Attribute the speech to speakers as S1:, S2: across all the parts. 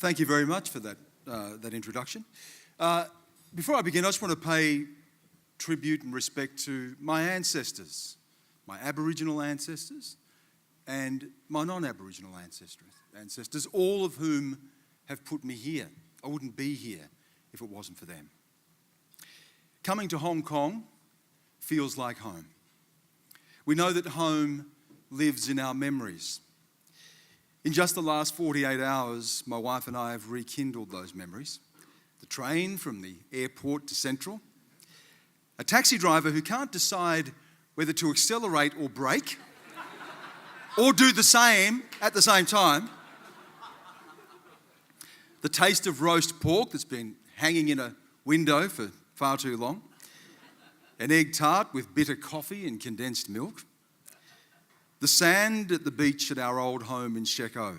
S1: Thank you very much for that introduction. Before I begin, I just want to pay tribute and respect to my ancestors, my Aboriginal ancestors and my non-Aboriginal ancestors, all of whom have put me here. I wouldn't be here if it wasn't for them. Coming to Hong Kong feels like home. We know that home lives in our memories. In just the last 48 hours, my wife and I have rekindled those memories. The train from the airport to Central, a taxi driver who can't decide whether to accelerate or brake, or do the same at the same time, the taste of roast pork that's been hanging in a window for far too long, an egg tart with bitter coffee and condensed milk, the sand at the beach at our old home in Shek O,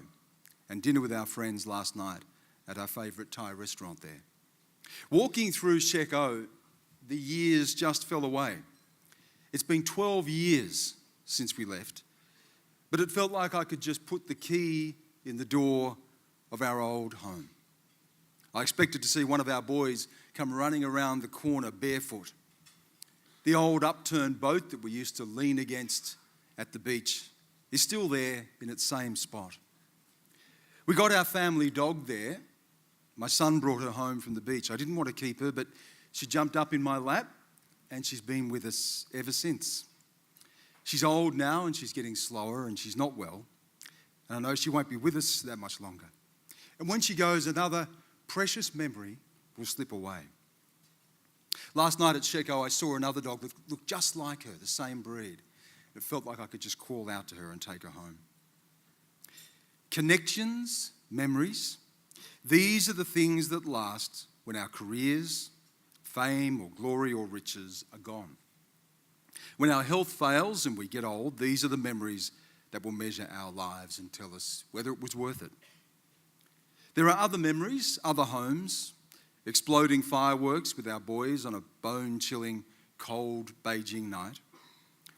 S1: and dinner with our friends last night at our favourite Thai restaurant there. Walking through Shek O, the years just fell away. It's been 12 years since we left, but it felt like I could just put the key in the door of our old home. I expected to see one of our boys come running around the corner barefoot. The old upturned boat that we used to lean against at the beach is still there in its same spot. We got our family dog there. My son brought her home from the beach. I didn't want to keep her, but she jumped up in my lap and she's been with us ever since. She's old now and she's getting slower and she's not well. And I know she won't be with us that much longer. And when she goes, another precious memory will slip away. Last night at Shek O, I saw another dog that looked just like her, the same breed. It felt like I could just call out to her and take her home. Connections, memories, these are the things that last when our careers, fame or glory or riches are gone. When our health fails and we get old, these are the memories that will measure our lives and tell us whether it was worth it. There are other memories, other homes, exploding fireworks with our boys on a bone-chilling, cold Beijing night,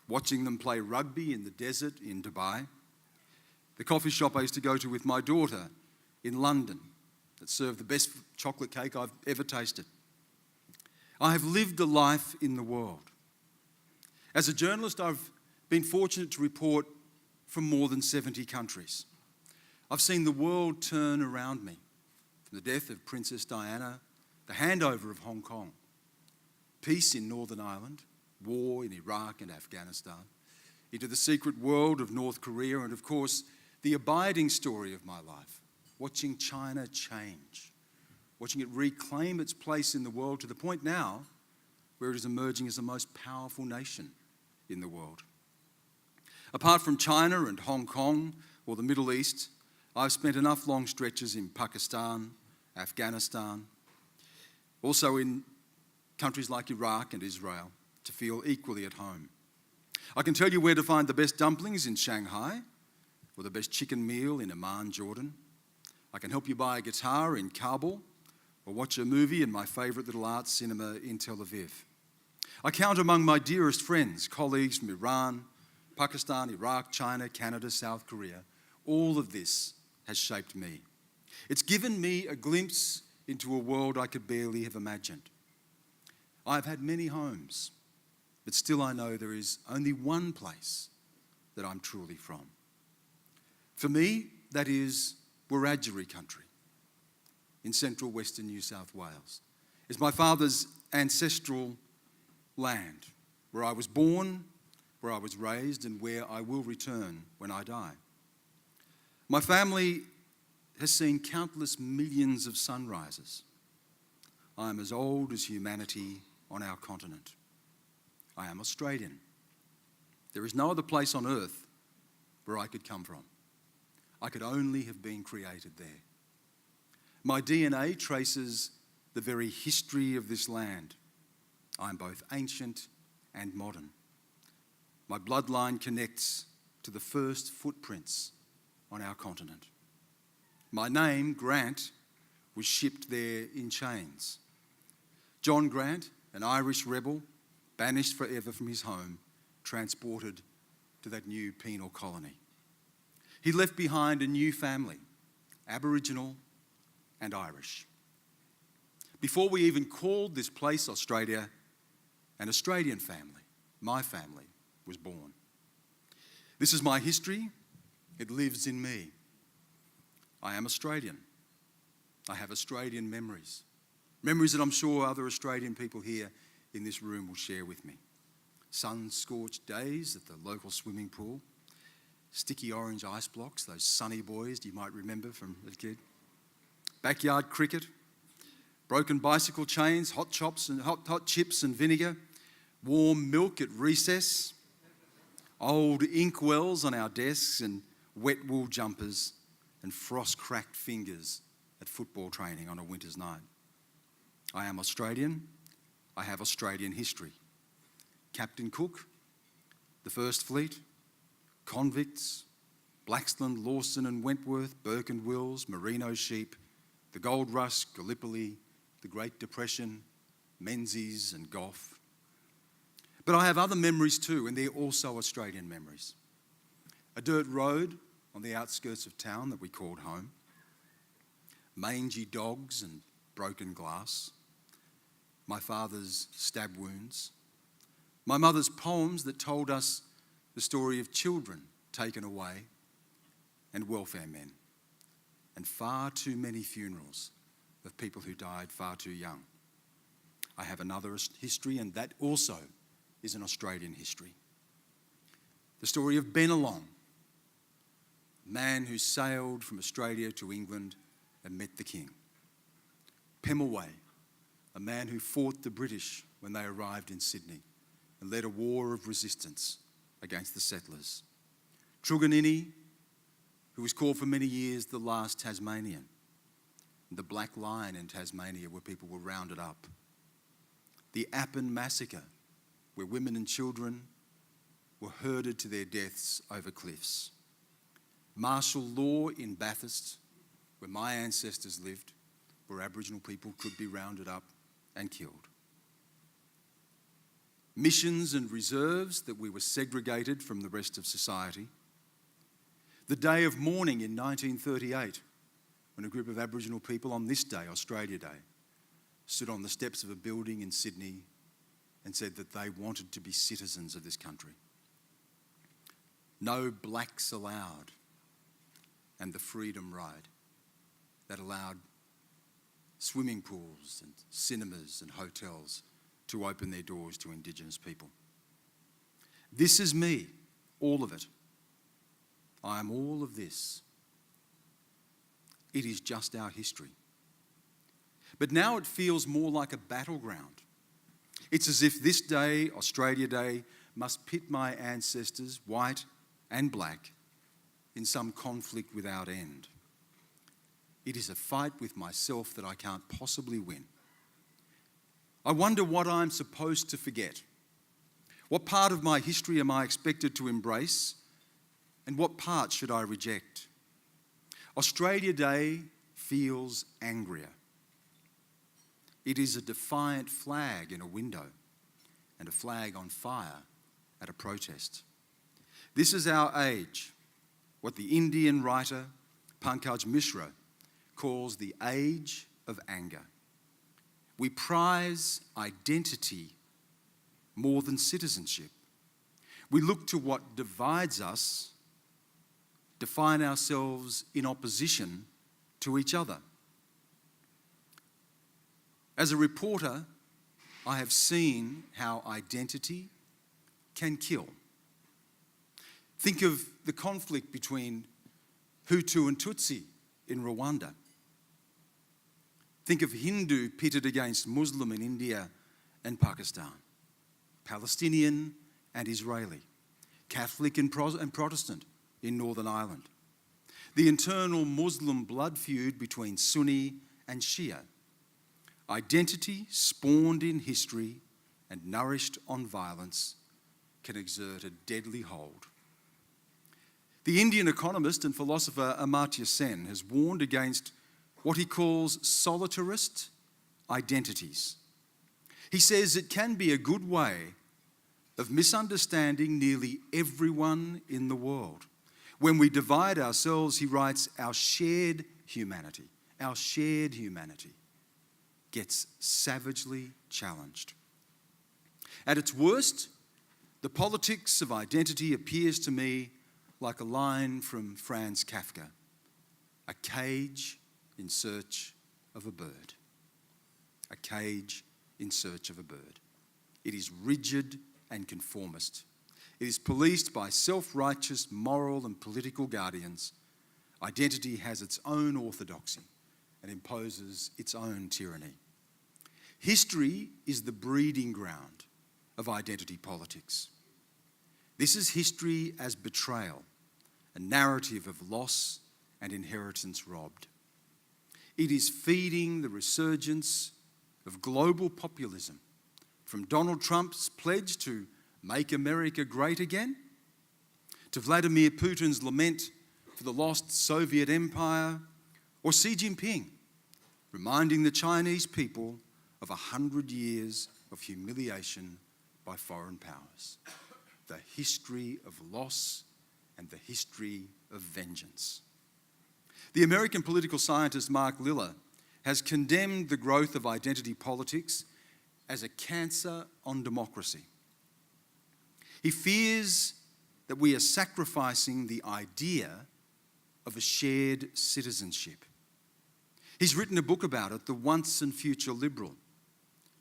S1: watching them play rugby in the desert in Dubai, the coffee shop I used to go to with my daughter in London that served the best chocolate cake I've ever tasted. I have lived a life in the world. As a journalist, I've been fortunate to report from more than 70 countries. I've seen the world turn around me, from the death of Princess Diana, the handover of Hong Kong, peace in Northern Ireland, war in Iraq and Afghanistan, into the secret world of North Korea, and of course, the abiding story of my life, watching China change, watching it reclaim its place in the world to the point now where it is emerging as the most powerful nation in the world. Apart from China and Hong Kong or the Middle East, I've spent enough long stretches in Pakistan, Afghanistan, also in countries like Iraq and Israel, to feel equally at home. I can tell you where to find the best dumplings in Shanghai or the best chicken meal in Amman, Jordan. I can help you buy a guitar in Kabul or watch a movie in my favourite little art cinema in Tel Aviv. I count among my dearest friends, colleagues from Iran, Pakistan, Iraq, China, Canada, South Korea. All of this has shaped me. It's given me a glimpse into a world I could barely have imagined. I've had many homes, but still I know there is only one place that I'm truly from. For me, that is Wiradjuri country in central western New South Wales. It's my father's ancestral land, where I was born, where I was raised, and where I will return when I die. My family has seen countless millions of sunrises. I am as old as humanity on our continent. I am Australian. There is no other place on earth where I could come from. I could only have been created there. My DNA traces the very history of this land. I am both ancient and modern. My bloodline connects to the first footprints on our continent. My name, Grant, was shipped there in chains. John Grant, an Irish rebel, banished forever from his home, transported to that new penal colony. He left behind a new family, Aboriginal, and Irish. Before we even called this place Australia, an Australian family, my family, was born. This is my history. It lives in me. I am Australian. I have Australian memories. Memories that I'm sure other Australian people here in this room will share with me. Sun-scorched days at the local swimming pool, sticky orange ice blocks, those sunny boys you might remember from as a kid, backyard cricket, broken bicycle chains, hot chips and vinegar, warm milk at recess, old ink wells on our desks and wet wool jumpers and frost-cracked fingers at football training on a winter's night. I am Australian. I have Australian history. Captain Cook, the First Fleet, convicts, Blaxland, Lawson and Wentworth, Burke and Wills, Merino sheep, the Gold Rush, Gallipoli, the Great Depression, Menzies and Gough. But I have other memories too, and they're also Australian memories. A dirt road on the outskirts of town that we called home, mangy dogs and broken glass, my father's stab wounds, my mother's poems that told us the story of children taken away and welfare men, and far too many funerals of people who died far too young. I have another history, and that also is an Australian history. The story of Bennelong, a man who sailed from Australia to England and met the King. Pemulwuy, a man who fought the British when they arrived in Sydney and led a war of resistance against the settlers. Truganini, who was called for many years the last Tasmanian, the Black Lion in Tasmania where people were rounded up. The Appin Massacre, where women and children were herded to their deaths over cliffs. Martial law in Bathurst, where my ancestors lived, where Aboriginal people could be rounded up and killed. Missions and reserves that we were segregated from the rest of society. The day of mourning in 1938, when a group of Aboriginal people on this day, Australia Day, stood on the steps of a building in Sydney and said that they wanted to be citizens of this country. No blacks allowed, and the Freedom Ride that allowed swimming pools and cinemas and hotels to open their doors to Indigenous people. This is me, all of it. I am all of this. It is just our history. But now it feels more like a battleground. It's as if this day, Australia Day, must pit my ancestors, white and black, in some conflict without end. It is a fight with myself that I can't possibly win. I wonder what I'm supposed to forget. What part of my history am I expected to embrace, and what part should I reject? Australia Day feels angrier. It is a defiant flag in a window and a flag on fire at a protest. This is our age, what the Indian writer Pankaj Mishra calls the age of anger. We prize identity more than citizenship. We look to what divides us, define ourselves in opposition to each other. As a reporter, I have seen how identity can kill. Think of the conflict between Hutu and Tutsi in Rwanda. Think of Hindu pitted against Muslim in India and Pakistan, Palestinian and Israeli, Catholic and Protestant in Northern Ireland, the internal Muslim blood feud between Sunni and Shia. Identity spawned in history and nourished on violence can exert a deadly hold. The Indian economist and philosopher Amartya Sen has warned against what he calls solitarist identities. He says it can be a good way of misunderstanding nearly everyone in the world. When we divide ourselves, he writes, our shared humanity, our shared humanity, gets savagely challenged. At its worst, the politics of identity appears to me like a line from Franz Kafka, a cage in search of a bird. A cage in search of a bird. It is rigid and conformist. It is policed by self-righteous moral and political guardians. Identity has its own orthodoxy and imposes its own tyranny. History is the breeding ground of identity politics. This is history as betrayal, a narrative of loss and inheritance robbed. It is feeding the resurgence of global populism, from Donald Trump's pledge to make America great again, to Vladimir Putin's lament for the lost Soviet empire, or Xi Jinping reminding the Chinese people of 100 years of humiliation by foreign powers. The history of loss and the history of vengeance. The American political scientist Mark Liller has condemned the growth of identity politics as a cancer on democracy. He fears that we are sacrificing the idea of a shared citizenship. He's written a book about it, The Once and Future Liberal,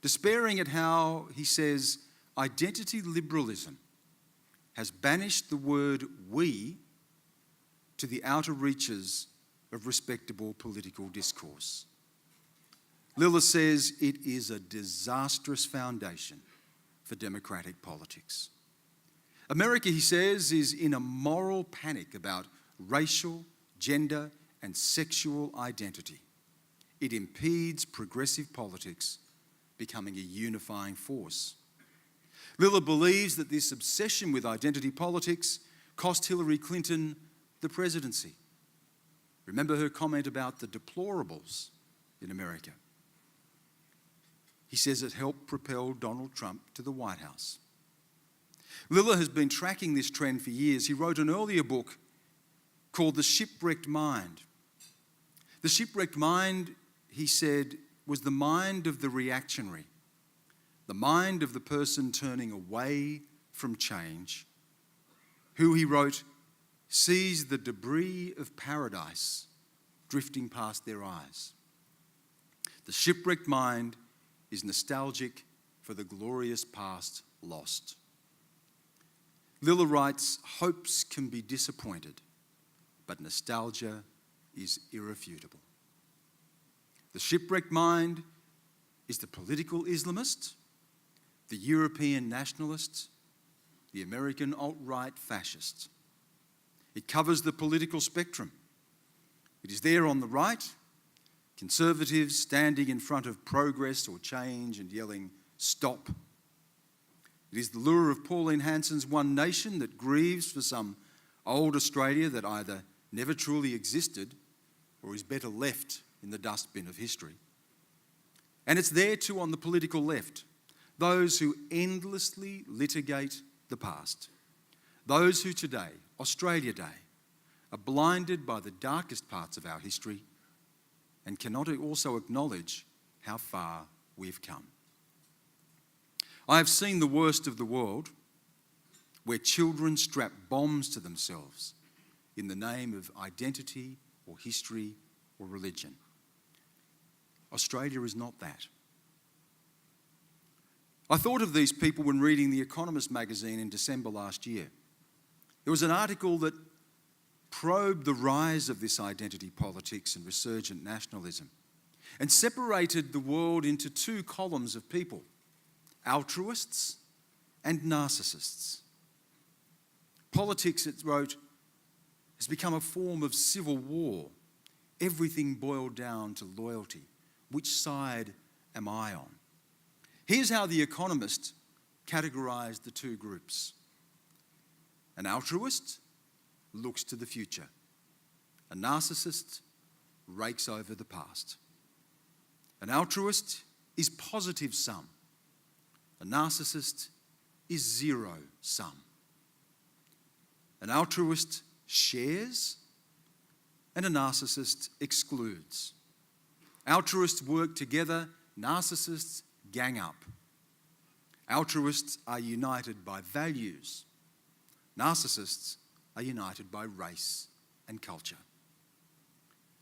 S1: despairing at how, he says, identity liberalism has banished the word we to the outer reaches of respectable political discourse. Liller says it is a disastrous foundation for democratic politics. America, he says, is in a moral panic about racial, gender, and sexual identity. It impedes progressive politics becoming a unifying force. Liller believes that this obsession with identity politics cost Hillary Clinton the presidency. Remember her comment about the deplorables in America. He says it helped propel Donald Trump to the White House. Liller has been tracking this trend for years. He wrote an earlier book called The Shipwrecked Mind. The shipwrecked mind, he said, was the mind of the reactionary, the mind of the person turning away from change, who, he wrote, sees the debris of paradise drifting past their eyes. The shipwrecked mind is nostalgic for the glorious past lost. Liller writes, hopes can be disappointed, but nostalgia is irrefutable. The shipwrecked mind is the political Islamist, the European nationalist, the American alt-right fascist. It covers the political spectrum. It is there on the right, conservatives standing in front of progress or change and yelling, stop. It is the lure of Pauline Hanson's One Nation that grieves for some old Australia that either never truly existed or is better left in the dustbin of history. And it's there too on the political left, those who endlessly litigate the past, those who today, Australia Day, are blinded by the darkest parts of our history and cannot also acknowledge how far we've come. I have seen the worst of the world, where children strap bombs to themselves in the name of identity or history or religion. Australia is not that. I thought of these people when reading The Economist magazine in December last year. There was an article that probed the rise of this identity politics and resurgent nationalism and separated the world into two columns of people, altruists and narcissists. Politics, it wrote, has become a form of civil war. Everything boiled down to loyalty. Which side am I on? Here's how The Economist categorised the two groups. An altruist looks to the future. A narcissist rakes over the past. An altruist is positive sum. A narcissist is zero sum. An altruist shares and a narcissist excludes. Altruists work together, narcissists gang up. Altruists are united by values. Narcissists are united by race and culture.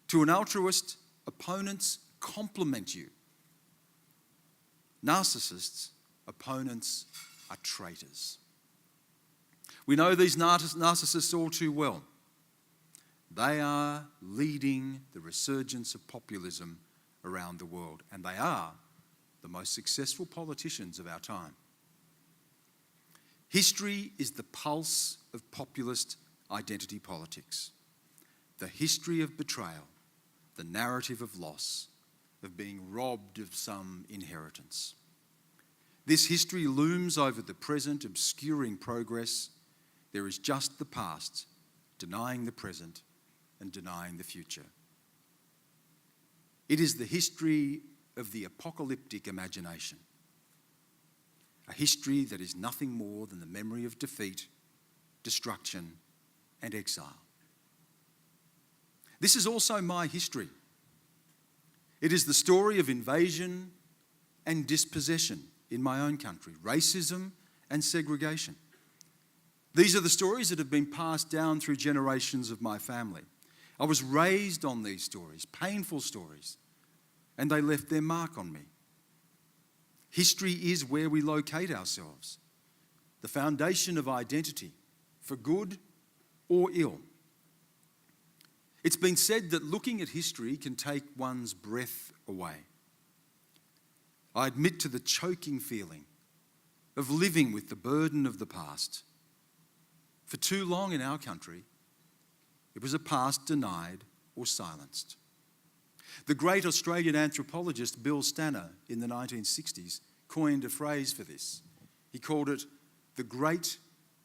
S1: To an altruist, opponents complement you. Narcissists, opponents are traitors. We know these narcissists all too well. They are leading the resurgence of populism around the world, and they are the most successful politicians of our time. History is the pulse of populist identity politics, the history of betrayal, the narrative of loss, of being robbed of some inheritance. This history looms over the present, obscuring progress. There is just the past, denying the present and denying the future. It is the history of the apocalyptic imagination, a history that is nothing more than the memory of defeat, destruction, and exile. This is also my history. It is the story of invasion and dispossession in my own country, racism and segregation. These are the stories that have been passed down through generations of my family. I was raised on these stories, painful stories, and they left their mark on me. History is where we locate ourselves, the foundation of identity, for good or ill. It's been said that looking at history can take one's breath away. I admit to the choking feeling of living with the burden of the past. For too long in our country, it was a past denied or silenced. The great Australian anthropologist Bill Stanner in the 1960s coined a phrase for this. He called it the Great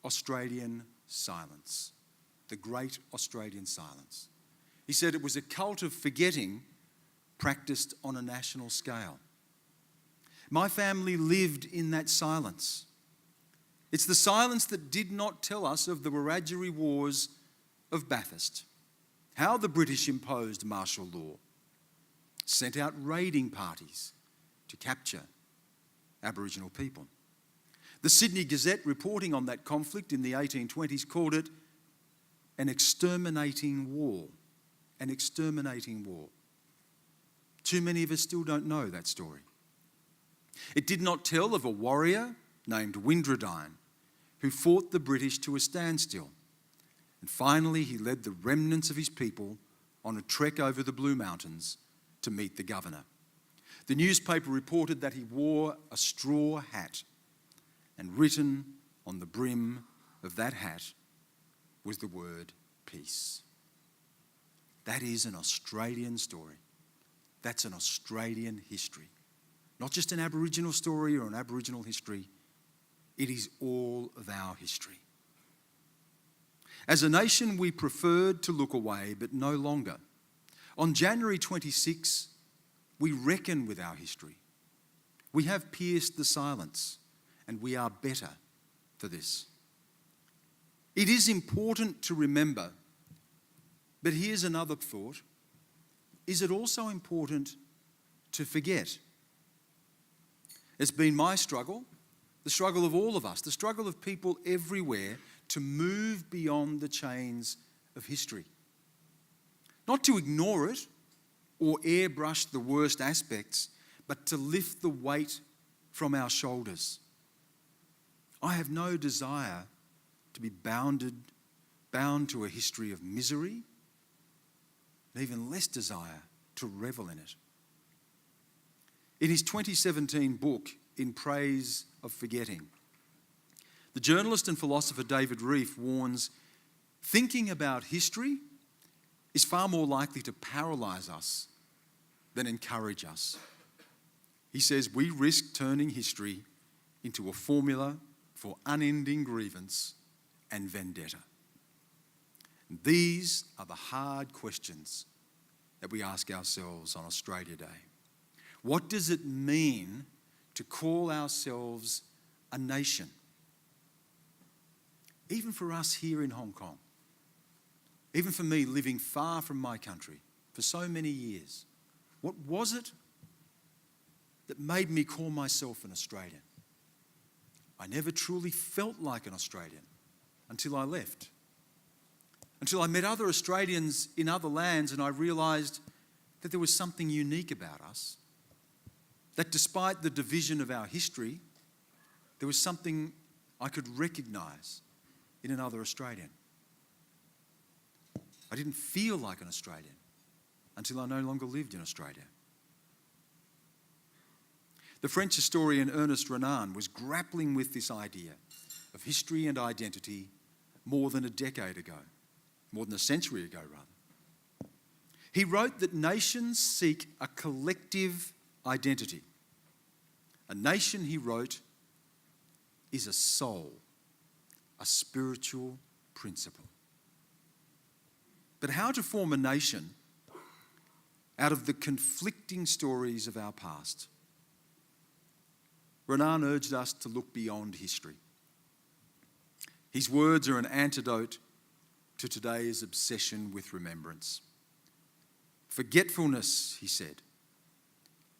S1: Australian Silence. The Great Australian Silence. He said it was a cult of forgetting practiced on a national scale. My family lived in that silence. It's the silence that did not tell us of the Wiradjuri Wars of Bathurst, how the British imposed martial law, sent out raiding parties to capture Aboriginal people. The Sydney Gazette, reporting on that conflict in the 1820s, called it an exterminating war. An exterminating war. Too many of us still don't know that story. It did not tell of a warrior named Windradine who fought the British to a standstill. And finally, he led the remnants of his people on a trek over the Blue Mountains to meet the governor. The newspaper reported that he wore a straw hat, and written on the brim of that hat was the word peace. That is an Australian story. That's an Australian history. Not just an Aboriginal story or an Aboriginal history. It is all of our history. As a nation, we preferred to look away, but no longer. On January 26, we reckon with our history. We have pierced the silence, and we are better for this. It is important to remember, but here's another thought. Is it also important to forget? It's been my struggle, the struggle of all of us, the struggle of people everywhere to move beyond the chains of history. Not to ignore it or airbrush the worst aspects, but to lift the weight from our shoulders. I have no desire to be bound to a history of misery, and even less desire to revel in it. In his 2017 book, In Praise of Forgetting, the journalist and philosopher David Reef warns, thinking about history is far more likely to paralyse us than encourage us. He says we risk turning history into a formula for unending grievance and vendetta. And these are the hard questions that we ask ourselves on Australia Day. What does it mean to call ourselves a nation? Even for us here in Hong Kong, even for me living far from my country for so many years, What was it that made me call myself an Australian? I never truly felt like an Australian until I left. Until I met other Australians in other lands and I realised that there was something unique about us. That despite the division of our history, there was something I could recognise in another Australian. I didn't feel like an Australian until I no longer lived in Australia. The French historian Ernest Renan was grappling with this idea of history and identity more than a decade ago, more than a century ago, rather. He wrote that nations seek a collective identity. A nation, he wrote, is a soul, a spiritual principle. But how to form a nation out of the conflicting stories of our past? Renan urged us to look beyond history. His words are an antidote to today's obsession with remembrance. Forgetfulness, he said,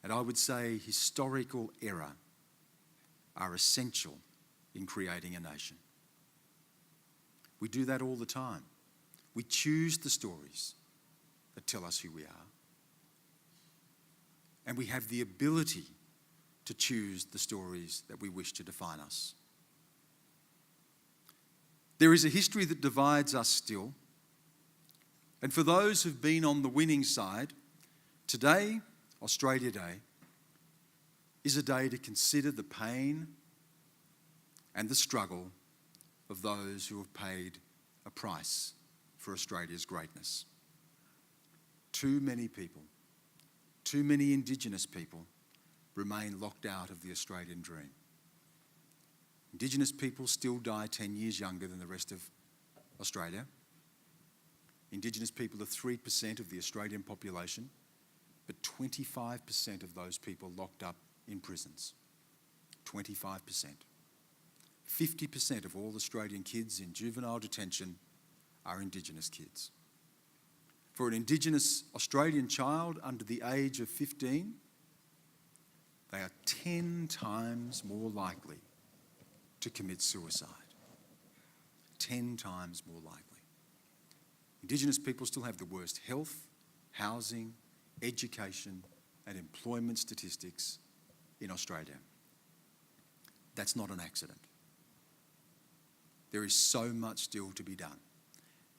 S1: and I would say historical error, are essential in creating a nation. We do that all the time. We choose the stories that tell us who we are. And we have the ability to choose the stories that we wish to define us. There is a history that divides us still. And for those who've been on the winning side, today, Australia Day, is a day to consider the pain and the struggle of those who have paid a price for Australia's greatness. Too many people, too many Indigenous people remain locked out of the Australian dream. Indigenous people still die 10 years younger than the rest of Australia. Indigenous people are 3% of the Australian population, but 25% of those people locked up in prisons. 25%. 50% of all Australian kids in juvenile detention are Indigenous kids. For an Indigenous Australian child under the age of 15, they are 10 times more likely to commit suicide. 10 times more likely. Indigenous people still have the worst health, housing, education and employment statistics in Australia. That's not an accident. There is so much still to be done.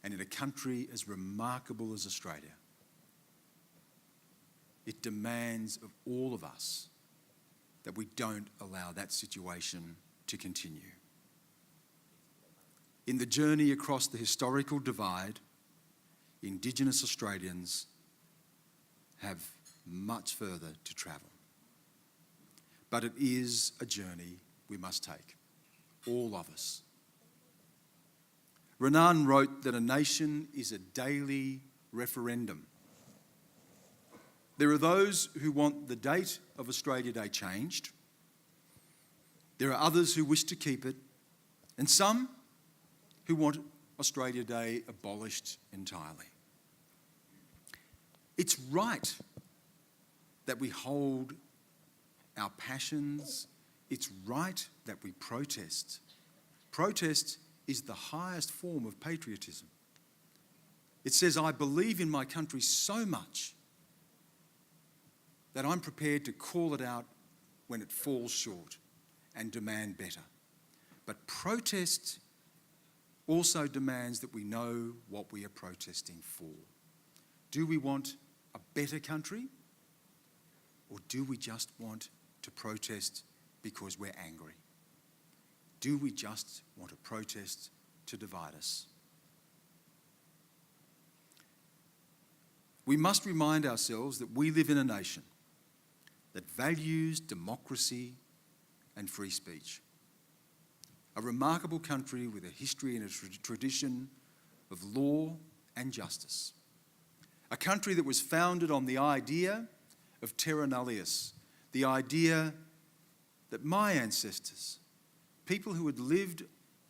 S1: And in a country as remarkable as Australia, it demands of all of us that we don't allow that situation to continue. In the journey across the historical divide, Indigenous Australians have much further to travel. But it is a journey we must take, all of us. Renan wrote that a nation is a daily referendum. There are those who want the date of Australia Day changed. There are others who wish to keep it, and some who want Australia Day abolished entirely. It's right that we hold our passions. It's right that we protest. Protest is the highest form of patriotism. It says, I believe in my country so much that I'm prepared to call it out when it falls short and demand better. But protest also demands that we know what we are protesting for. Do we want a better country, or do we just want to protest because we're angry? Do we just want to protest to divide us? We must remind ourselves that we live in a nation that values democracy and free speech. A remarkable country with a history and a tradition of law and justice. A country that was founded on the idea of terra nullius, the idea that my ancestors, people who had lived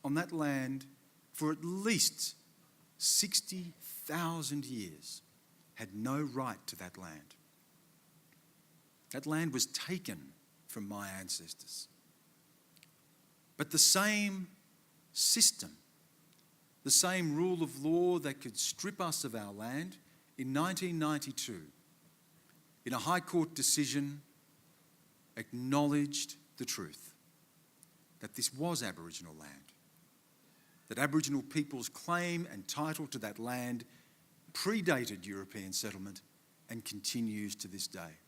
S1: on that land for at least 60,000 years, had no right to that land. That land was taken from my ancestors. But the same system, the same rule of law that could strip us of our land, in 1992, in a High Court decision, acknowledged the truth that this was Aboriginal land, that Aboriginal people's claim and title to that land predated European settlement and continues to this day.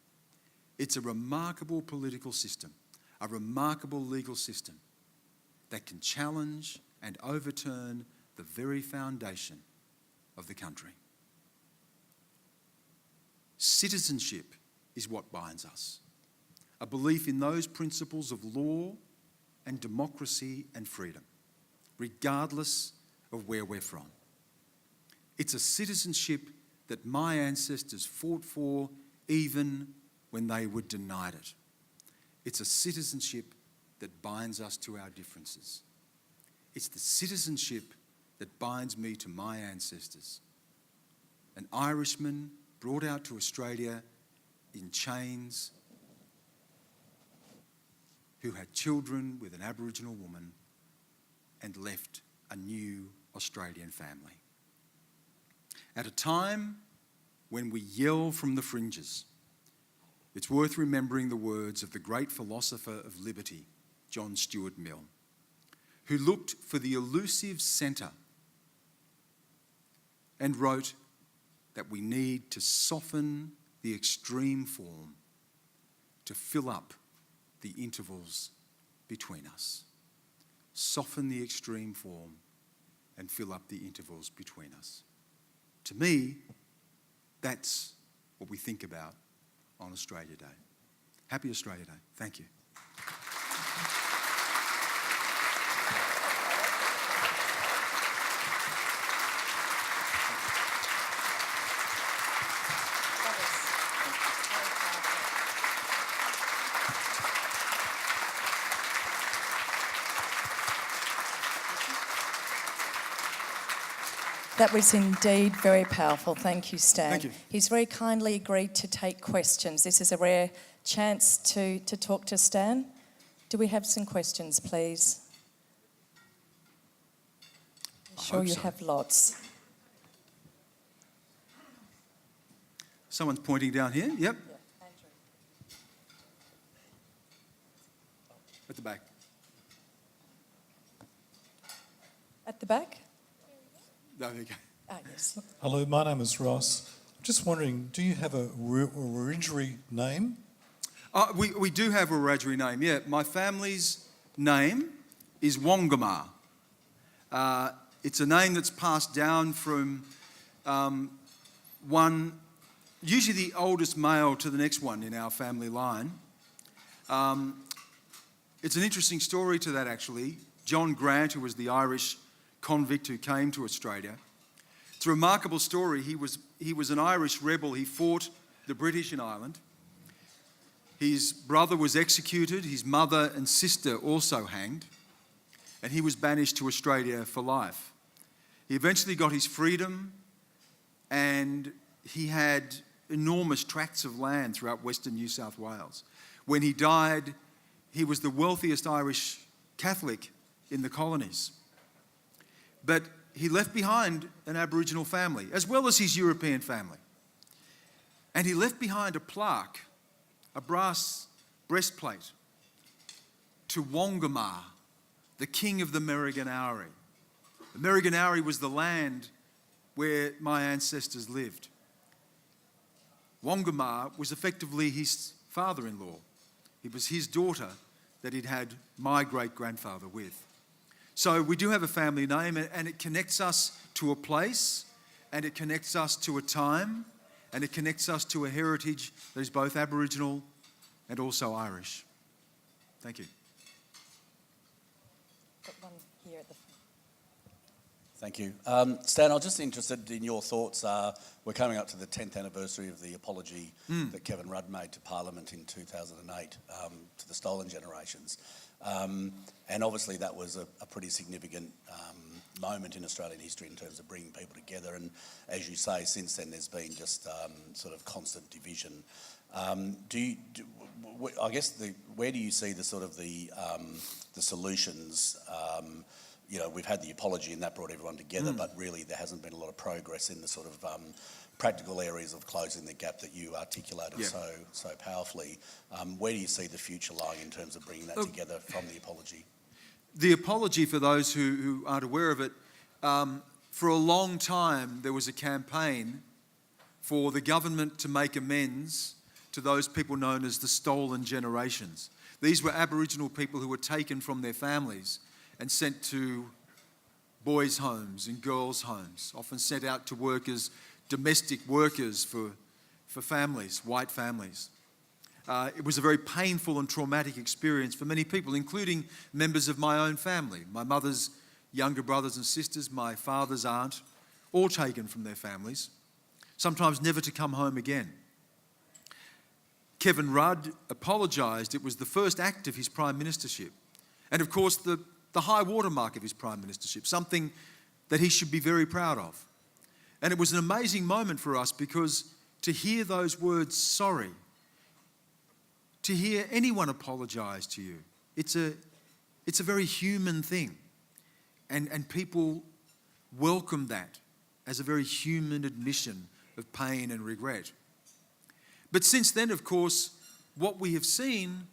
S1: It's a remarkable political system, a remarkable legal system that can challenge and overturn the very foundation of the country. Citizenship is what binds us, a belief in those principles of law and democracy and freedom, regardless of where we're from. It's a citizenship that my ancestors fought for even when they were denied it. It's a citizenship that binds us to our differences. It's the citizenship that binds me to my ancestors. An Irishman brought out to Australia in chains, who had children with an Aboriginal woman and left a new Australian family. At a time when we yell from the fringes, it's worth remembering the words of the great philosopher of liberty, John Stuart Mill, who looked for the elusive centre and wrote that we need to soften the extreme form to fill up the intervals between us. Soften the extreme form and fill up the intervals between us. To me, that's what we think about on Australia Day. Happy Australia Day. Thank you.
S2: That was indeed very powerful. Thank you, Stan.
S1: Thank you.
S2: He's very kindly agreed to take questions. This is a rare chance to talk to Stan. Do we have some questions, please? I'm sure you have lots.
S1: Someone's pointing down here. Yep.
S2: Yeah, Andrew.
S1: At the back.
S2: At the back?
S1: There you go.
S2: Ah, yes.
S3: Hello, my name is Ross. I'm just wondering, do you have a Wiradjuri name?
S1: We do have a Wiradjuri name, yeah. My family's name is Wongamar. It's a name that's passed down from one, usually the oldest male to the next one in our family line. It's an interesting story to that, actually. John Grant, who was the Irish convict who came to Australia. It's a remarkable story. He was an Irish rebel. He fought the British in Ireland. His brother was executed. His mother and sister also hanged. And he was banished to Australia for life. He eventually got his freedom, and he had enormous tracts of land throughout Western New South Wales. When he died, he was the wealthiest Irish Catholic in the colonies. But he left behind an Aboriginal family, as well as his European family. And he left behind a plaque, a brass breastplate, to Wongamar, the king of the Merriganari. The Merriganari was the land where my ancestors lived. Wongamar was effectively his father-in-law. It was his daughter that he'd had my great-grandfather with. So we do have a family name, and it connects us to a place, and it connects us to a time, and it connects us to a heritage that is both Aboriginal and also Irish. Thank you.
S2: Got one here at the front.
S4: Thank you. Stan, I was just interested in your thoughts. We're coming up to the 10th anniversary of the apology that Kevin Rudd made to Parliament in 2008 to the stolen generations. And obviously that was a pretty significant moment in Australian history in terms of bringing people together. And as you say, since then there's been just sort of constant division. I guess where do you see the sort of the solutions? We've had the apology and that brought everyone together, but really there hasn't been a lot of progress in the sort of practical areas of closing the gap that you articulated so powerfully. Where do you see the future lying in terms of bringing that together from the apology?
S1: The apology, for those who aren't aware of it, for a long time there was a campaign for the government to make amends to those people known as the stolen generations. These were Aboriginal people who were taken from their families and sent to boys' homes and girls' homes, often sent out to work as domestic workers for families, white families. It was a very painful and traumatic experience for many people, including members of my own family. My mother's younger brothers and sisters, my father's aunt, all taken from their families, sometimes never to come home again. Kevin Rudd apologised. It was the first act of his prime ministership. And of course, the high watermark of his prime ministership, something that he should be very proud of. And it was an amazing moment for us, because to hear those words, sorry, to hear anyone apologise to you, it's a very human thing. And people welcome that as a very human admission of pain and regret. But since then, of course, what we have seen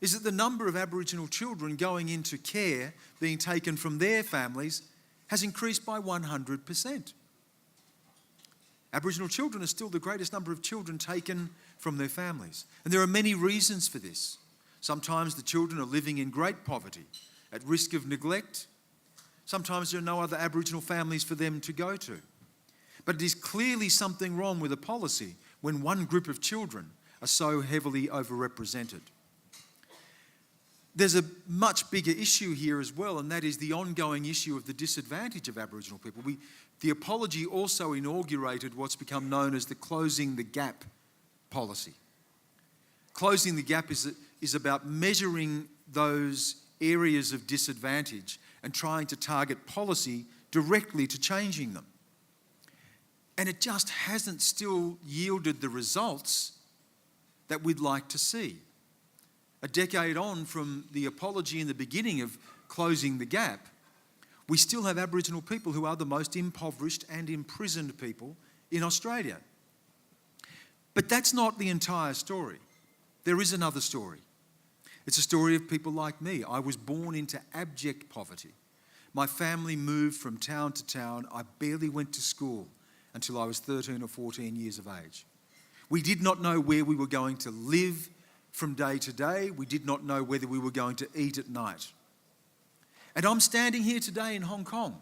S1: is that the number of Aboriginal children going into care, being taken from their families, has increased by 100%. Aboriginal children are still the greatest number of children taken from their families. And there are many reasons for this. Sometimes the children are living in great poverty, at risk of neglect. Sometimes there are no other Aboriginal families for them to go to. But it is clearly something wrong with a policy when one group of children are so heavily overrepresented. There's a much bigger issue here as well, and that is the ongoing issue of the disadvantage of Aboriginal people. The apology also inaugurated what's become known as the Closing the Gap policy. Closing the gap is about measuring those areas of disadvantage and trying to target policy directly to changing them. And it just hasn't still yielded the results that we'd like to see. A decade on from the apology in the beginning of closing the gap, we still have Aboriginal people who are the most impoverished and imprisoned people in Australia. But that's not the entire story. There is another story. It's a story of people like me. I was born into abject poverty. My family moved from town to town. I barely went to school until I was 13 or 14 years of age. We did not know where we were going to live from day to day. We did not know whether we were going to eat at night. And I'm standing here today in Hong Kong.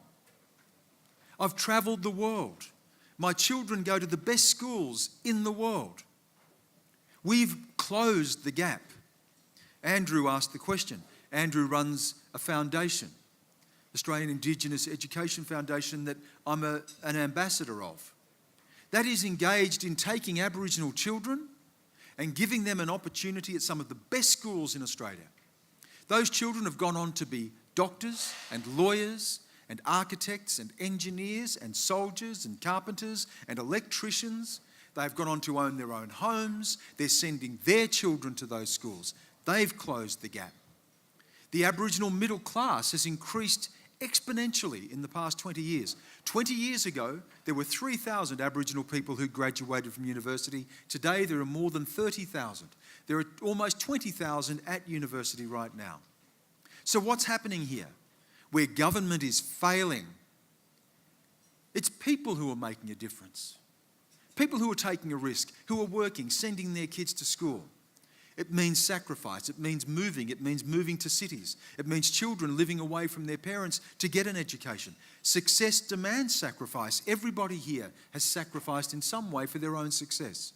S1: I've travelled the world. My children go to the best schools in the world. We've closed the gap. Andrew asked the question. Andrew runs a foundation, Australian Indigenous Education Foundation, that I'm an ambassador of. That is engaged in taking Aboriginal children and giving them an opportunity at some of the best schools in Australia. Those children have gone on to be doctors and lawyers and architects and engineers and soldiers and carpenters and electricians. They've gone on to own their own homes. They're sending their children to those schools. They've closed the gap. The Aboriginal middle class has increased exponentially in the past 20 years. 20 years ago, there were 3,000 Aboriginal people who graduated from university. Today, there are more than 30,000. There are almost 20,000 at university right now. So what's happening here? Where government is failing, it's people who are making a difference. People who are taking a risk, who are working, sending their kids to school. It means sacrifice. It means moving to cities. It means children living away from their parents to get an education. Success demands sacrifice. Everybody here has sacrificed in some way for their own success.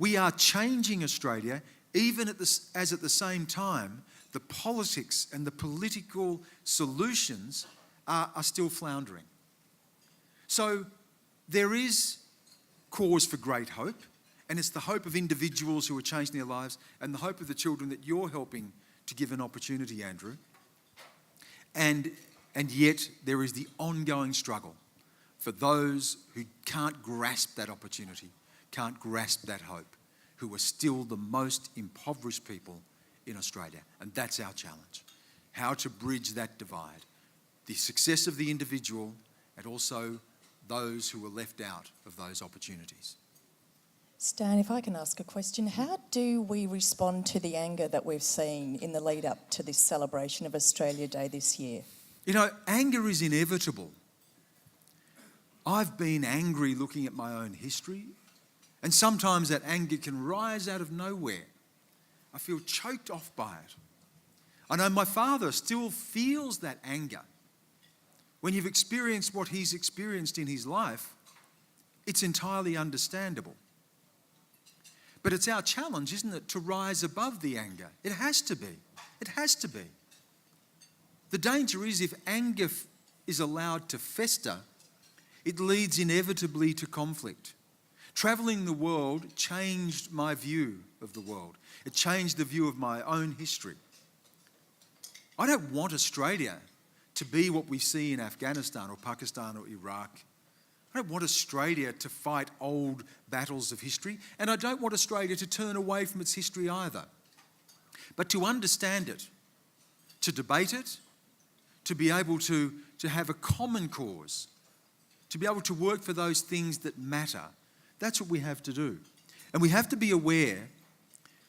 S1: We are changing Australia, even as at the same time, the politics and the political solutions are still floundering. So there is cause for great hope. And it's the hope of individuals who are changing their lives and the hope of the children that you're helping to give an opportunity, Andrew. And yet there is the ongoing struggle for those who can't grasp that opportunity, can't grasp that hope, who are still the most impoverished people in Australia. And that's our challenge. How to bridge that divide. The success of the individual and also those who were left out of those opportunities.
S2: Stan, if I can ask a question, how do we respond to the anger that we've seen in the lead up to this celebration of Australia Day this year?
S1: You know, anger is inevitable. I've been angry looking at my own history, and sometimes that anger can rise out of nowhere. I feel choked off by it. I know my father still feels that anger. When you've experienced what he's experienced in his life, it's entirely understandable. But it's our challenge, isn't it, to rise above the anger. It has to be. It has to be. The danger is if anger is allowed to fester, it leads inevitably to conflict. Travelling the world changed my view of the world. It changed the view of my own history. I don't want Australia to be what we see in Afghanistan or Pakistan or Iraq. I don't want Australia to fight old battles of history, and I don't want Australia to turn away from its history either. But to understand it, to debate it, to be able to have a common cause, to be able to work for those things that matter, that's what we have to do. And we have to be aware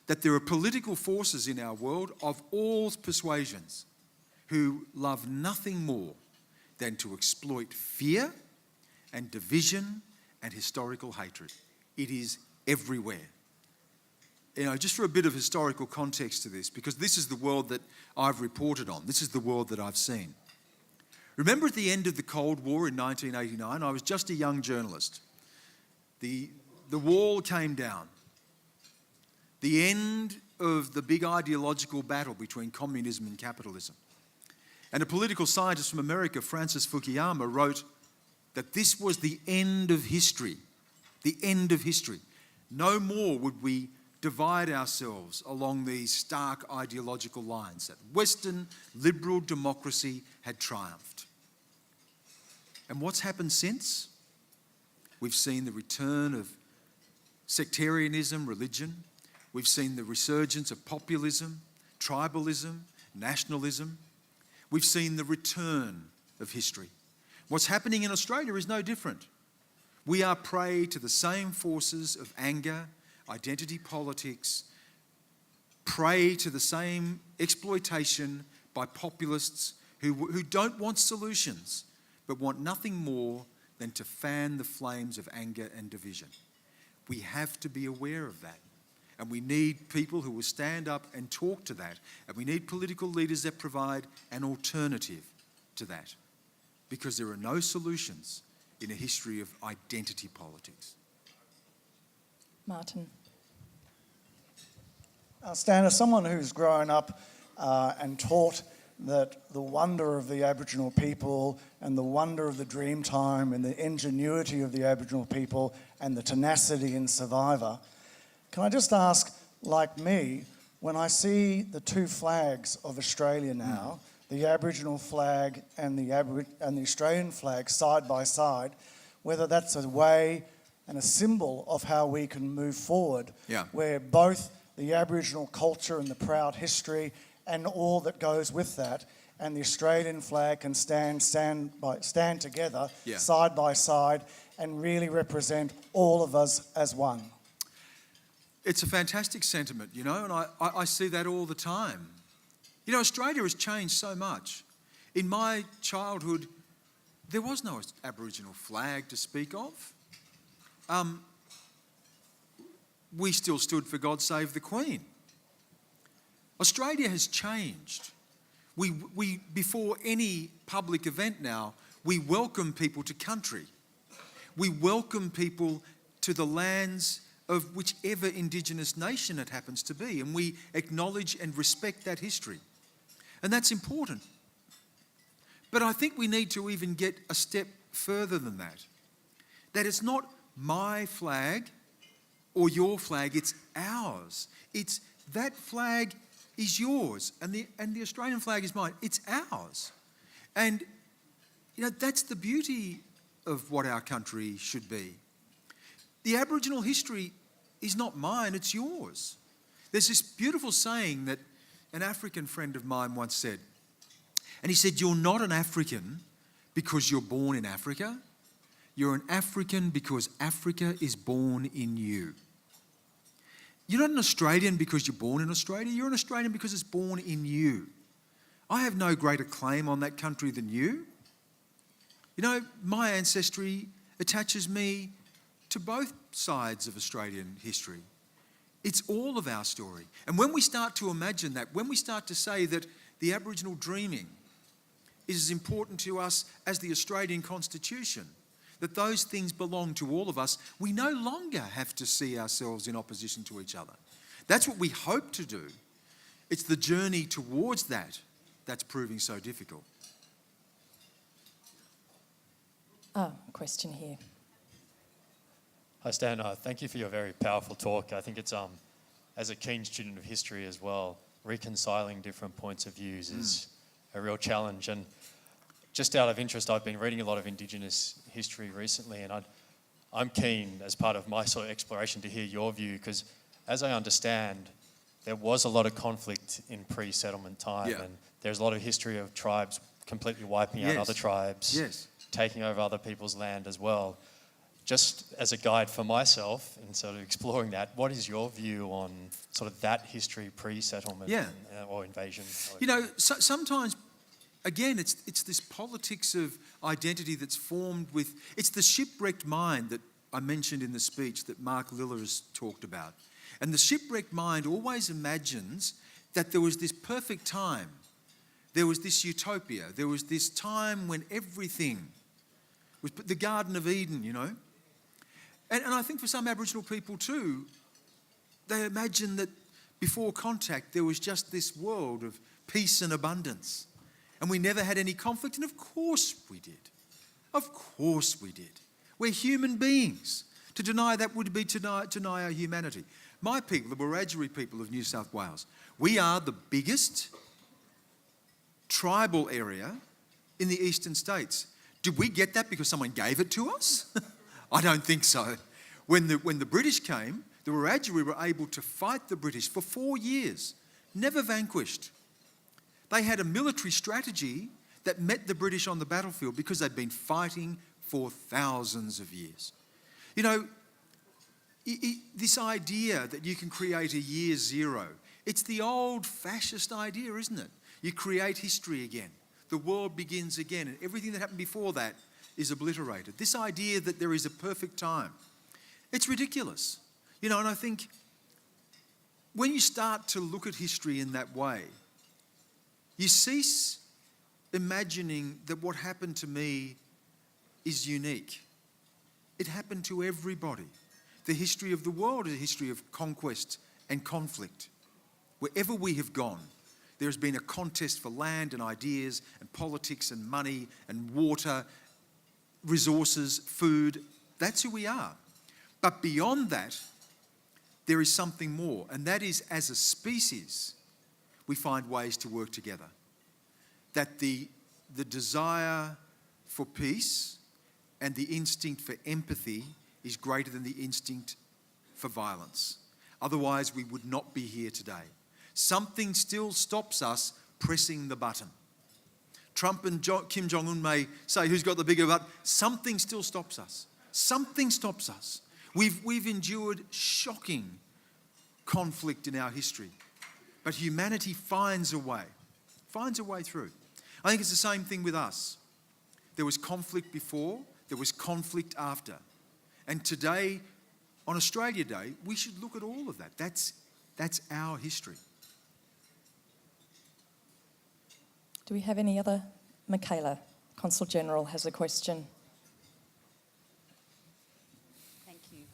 S1: that there are political forces in our world of all persuasions who love nothing more than to exploit fear and division and historical hatred. It is everywhere. You know, just for a bit of historical context to this, because this is the world that I've reported on. This is the world that I've seen. Remember at the end of the Cold War in 1989, I was just a young journalist. The wall came down. The end of the big ideological battle between communism and capitalism. And a political scientist from America, Francis Fukuyama, wrote that this was the end of history. The end of history. No more would we divide ourselves along these stark ideological lines, that Western liberal democracy had triumphed. And what's happened since? We've seen the return of sectarianism, religion. We've seen the resurgence of populism, tribalism, nationalism. We've seen the return of history. What's happening in Australia is no different. We are prey to the same forces of anger, identity politics, prey to the same exploitation by populists who don't want solutions, but want nothing more than to fan the flames of anger and division. We have to be aware of that. And we need people who will stand up and talk to that. And we need political leaders that provide an alternative to that. Because there are no solutions in a history of identity politics.
S2: Martin.
S5: Stan, as someone who's grown up and taught that the wonder of the Aboriginal people and the wonder of the dream time and the ingenuity of the Aboriginal people and the tenacity in Survivor, can I just ask, like me, when I see the two flags of Australia now, the Aboriginal flag and the Australian flag side by side, whether that's a way and a symbol of how we can move forward, where both the Aboriginal culture and the proud history and all that goes with that, and the Australian flag can stand together, side by side, and really represent all of us as one.
S1: It's a fantastic sentiment, you know, and I see that all the time. You know, Australia has changed so much. In my childhood, there was no Aboriginal flag to speak of. We still stood for God Save the Queen. Australia has changed. We before any public event now, we welcome people to country. We welcome people to the lands of whichever Indigenous nation it happens to be, and we acknowledge and respect that history. And that's important. But I think we need to even get a step further than that. That it's not my flag or your flag, it's ours. It's that flag is yours and the Australian flag is mine. It's ours. And you know, that's the beauty of what our country should be. The Aboriginal history is not mine, it's yours. There's this beautiful saying that an African friend of mine once said, and he said, "You're not an African because you're born in Africa. You're an African because Africa is born in you." You're not an Australian because you're born in Australia. You're an Australian because it's born in you. I have no greater claim on that country than you. You know, my ancestry attaches me to both sides of Australian history. It's all of our story. And when we start to imagine that, when we start to say that the Aboriginal dreaming is as important to us as the Australian Constitution, that those things belong to all of us, we no longer have to see ourselves in opposition to each other. That's what we hope to do. It's the journey towards that that's proving so difficult.
S2: Question here.
S6: Hi Stan, thank you for your very powerful talk. I think it's, as a keen student of history as well, reconciling different points of views is a real challenge. And just out of interest, I've been reading a lot of Indigenous history recently, and I'm keen, as part of my sort of exploration, to hear your view, because as I understand, there was a lot of conflict in pre-settlement time, and there's a lot of history of tribes completely wiping out other tribes, taking over other people's land as well. Just as a guide for myself in sort of exploring that, what is your view on sort of that history pre-settlement or invasion?
S1: You know, sometimes, again, it's this politics of identity that's formed with... It's the shipwrecked mind that I mentioned in the speech that Mark Liller has talked about. And the shipwrecked mind always imagines that there was this perfect time. There was this utopia. There was this time when everything was the Garden of Eden, you know. And I think for some Aboriginal people too, they imagine that before contact there was just this world of peace and abundance. And we never had any conflict, and of course we did. Of course we did. We're human beings. To deny that would be to deny our humanity. My people, the Wiradjuri people of New South Wales, we are the biggest tribal area in the eastern states. Did we get that because someone gave it to us? I don't think so. When the British came, the Wiradjuri were able to fight the British for 4 years, never vanquished. They had a military strategy that met the British on the battlefield because they'd been fighting for thousands of years. You know, this idea that you can create a year zero, it's the old fascist idea, isn't it? You create history again. The world begins again, and everything that happened before that is obliterated. This idea that there is a perfect time, it's ridiculous. You know, and I think when you start to look at history in that way, you cease imagining that what happened to me is unique. It happened to everybody. The history of the world is a history of conquest and conflict. Wherever we have gone, there has been a contest for land and ideas and politics and money and water, resources, food. That's who we are. But beyond that, there is something more, and that is, as a species, we find ways to work together. That the desire for peace and the instinct for empathy is greater than the instinct for violence. Otherwise, we would not be here today. Something still stops us pressing the button. Trump and Kim Jong-un may say who's got the bigger button. Something still stops us. Something stops us. We've endured shocking conflict in our history, but humanity finds a way through. I think it's the same thing with us. There was conflict before, there was conflict after. And today, on Australia Day, we should look at all of that. That's our history.
S2: Do we have any other? Michaela, Consul General, has a question.
S7: Thank you.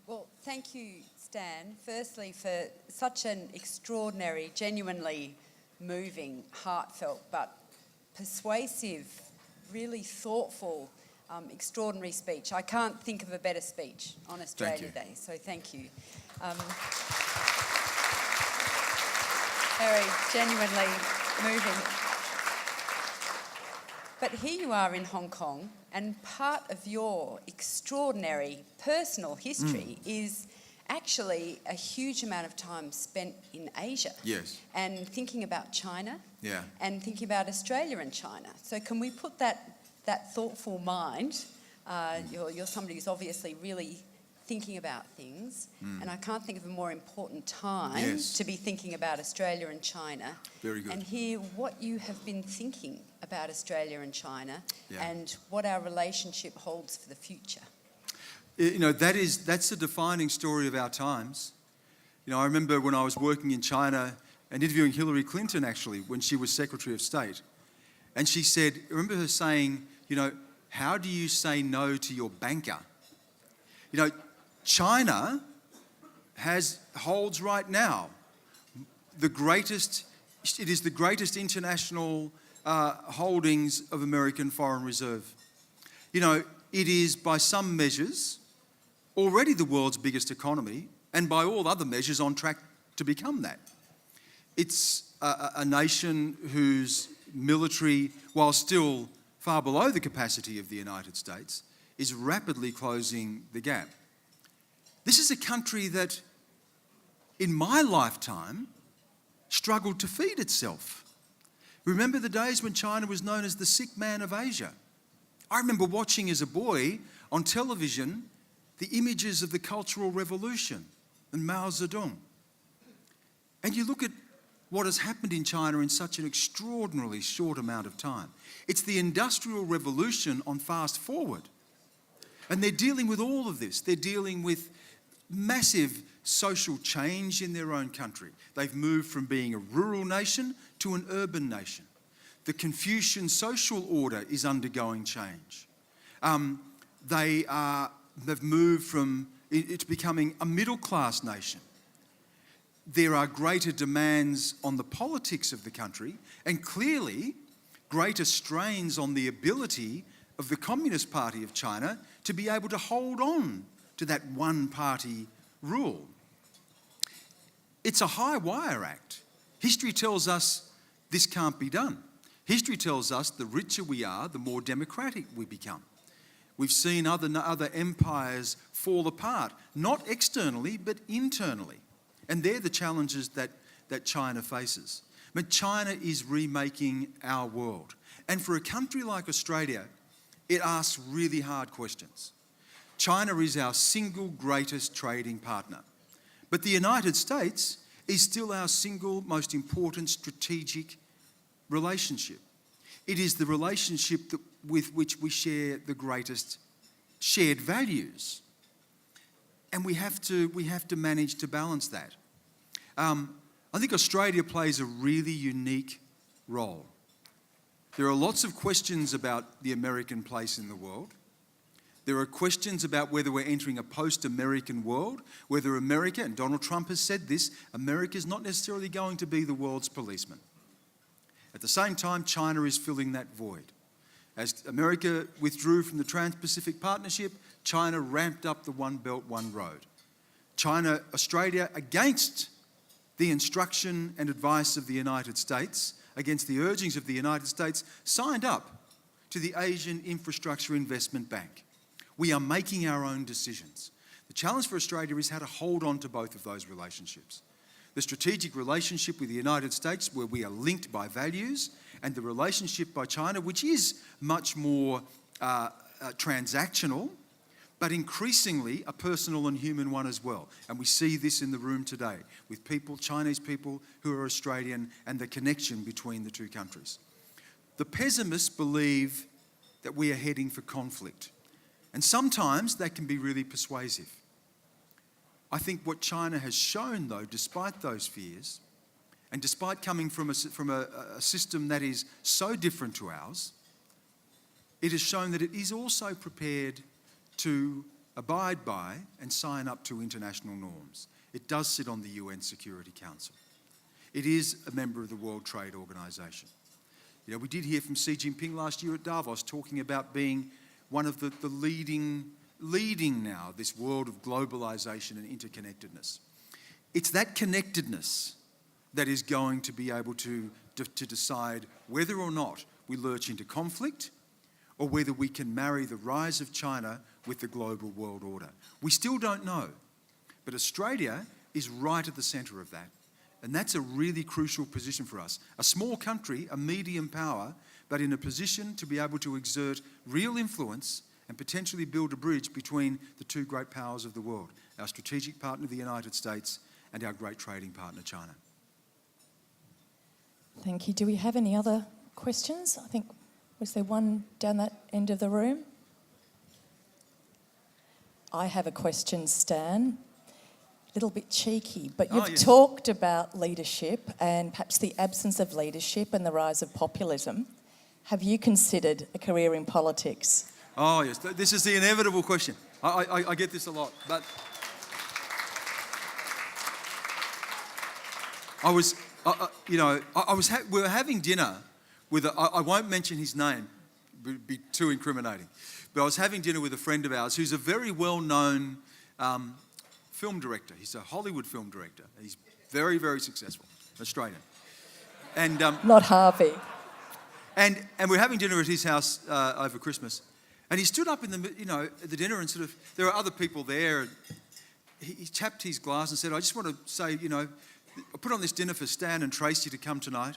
S7: Well, thank you, Stan, firstly for such an extraordinary, genuinely moving, heartfelt but persuasive, really thoughtful, extraordinary speech. I can't think of a better speech on Australia Day, so thank you. Very genuinely moving. But here you are in Hong Kong, and part of your extraordinary personal history is actually a huge amount of time spent in Asia.
S1: Yes.
S7: And thinking about China.
S1: Yeah.
S7: And thinking about Australia and China. So can we put that thoughtful mind, you're somebody who's obviously really thinking about things, and I can't think of a more important time to be thinking about Australia and China.
S1: Very good.
S7: And hear what you have been thinking about Australia and China
S1: Yeah.
S7: and what our relationship holds for the future.
S1: You know, that's a defining story of our times. You know, I remember when I was working in China and interviewing Hillary Clinton, actually, when she was Secretary of State. And she said, I remember her saying, you know, how do you say no to your banker? You know, China holds right now it is the greatest international holdings of American foreign reserve. You know, it is by some measures already the world's biggest economy, and by all other measures on track to become that. It's a nation whose military, while still far below the capacity of the United States, is rapidly closing the gap. This is a country that, in my lifetime, struggled to feed itself. Remember the days when China was known as the sick man of Asia? I remember watching as a boy on television the images of the Cultural Revolution and Mao Zedong. And you look at what has happened in China in such an extraordinarily short amount of time. It's the Industrial Revolution on fast forward. And they're dealing with all of this. They're dealing with massive social change in their own country. They've moved from being a rural nation to an urban nation. The Confucian social order is undergoing change. They've moved from it to becoming a middle-class nation. There are greater demands on the politics of the country, and clearly greater strains on the ability of the Communist Party of China to be able to hold on to that one-party rule. It's a high wire act. History tells us this can't be done. History tells us the richer we are, the more democratic we become. We've seen other empires fall apart, not externally, but internally. And they're the challenges that China faces. But China is remaking our world. And for a country like Australia, it asks really hard questions. China is our single greatest trading partner. But the United States is still our single most important strategic relationship. It is the relationship with which we share the greatest shared values. And we have to manage to balance that. I think Australia plays a really unique role. There are lots of questions about the American place in the world. There are questions about whether we're entering a post-American world, whether America, and Donald Trump has said this, America is not necessarily going to be the world's policeman. At the same time, China is filling that void. As America withdrew from the Trans-Pacific Partnership, China ramped up the One Belt, One Road. Australia, against the instruction and advice of the United States, against the urgings of the United States, signed up to the Asian Infrastructure Investment Bank. We are making our own decisions. The challenge for Australia is how to hold on to both of those relationships. The strategic relationship with the United States, where we are linked by values, and the relationship by China, which is much more transactional, but increasingly a personal and human one as well. And we see this in the room today with people, Chinese people who are Australian, and the connection between the two countries. The pessimists believe that we are heading for conflict. And sometimes that can be really persuasive. I think what China has shown, though, despite those fears, and despite coming from a system that is so different to ours, it has shown that it is also prepared to abide by and sign up to international norms. It does sit on the UN Security Council. It is a member of the World Trade Organization. You know, we did hear from Xi Jinping last year at Davos talking about being one of the leading now this world of globalization and interconnectedness. It's that connectedness that is going to be able to decide whether or not we lurch into conflict, or whether we can marry the rise of China with the global world order. We still don't know. But Australia is right at the centre of that. And that's a really crucial position for us. A small country, a medium power, but in a position to be able to exert real influence and potentially build a bridge between the two great powers of the world, our strategic partner, the United States, and our great trading partner, China.
S2: Thank you. Do we have any other questions? I think, was there one down that end of the room? I have a question, Stan. A little bit cheeky, but you've
S1: yes.
S2: talked about leadership and perhaps the absence of leadership and the rise of populism. Have you considered a career in politics?
S1: Oh, yes. This is the inevitable question. I get this a lot. But we were having dinner with I won't mention his name, it would be too incriminating. But I was having dinner with a friend of ours who's a very well-known film director. He's a Hollywood film director. He's very, very successful, Australian. And
S2: Not Harvey.
S1: And we're having dinner at his house over Christmas, and he stood up at the dinner and sort of, there are other people there, and he tapped his glass and said, I just want to say, I put on this dinner for Stan and Tracy to come tonight.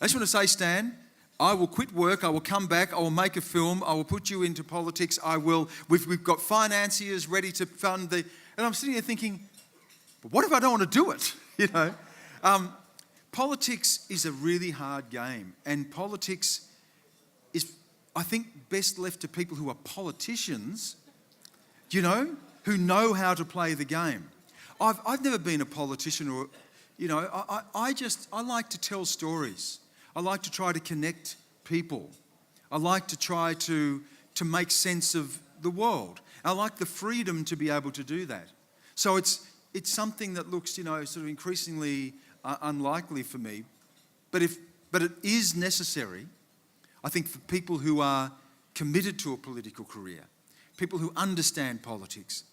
S1: I just want to say, Stan, I will quit work, I will come back, I will make a film, I will put you into politics, we've got financiers ready to fund the, and I'm sitting there thinking, but what if I don't want to do it, Politics is a really hard game, and politics is, I think, best left to people who are politicians, who know how to play the game. I've never been a politician, or, I like to tell stories. I like to try to connect people. I like to try to make sense of the world. I like the freedom to be able to do that. So it's something that looks, sort of increasingly unlikely for me, but it is necessary, I think, for people who are committed to a political career, people who understand politics,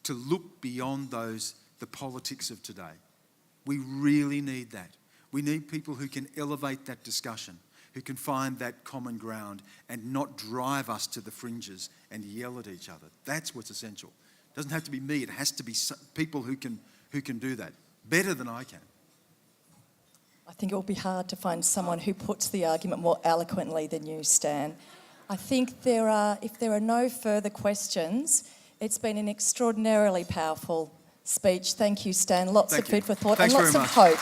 S1: to look beyond the politics of today. We really need that. We need people who can elevate that discussion, who can find that common ground and not drive us to the fringes and yell at each other. That's what's essential. It doesn't have to be me, it has to be people who can do that better than I can.
S2: I think it will be hard to find someone who puts the argument more eloquently than you, Stan. I think if there are no further questions, it's been an extraordinarily powerful speech. Thank you, Stan. Lots of food for thought and lots of hope.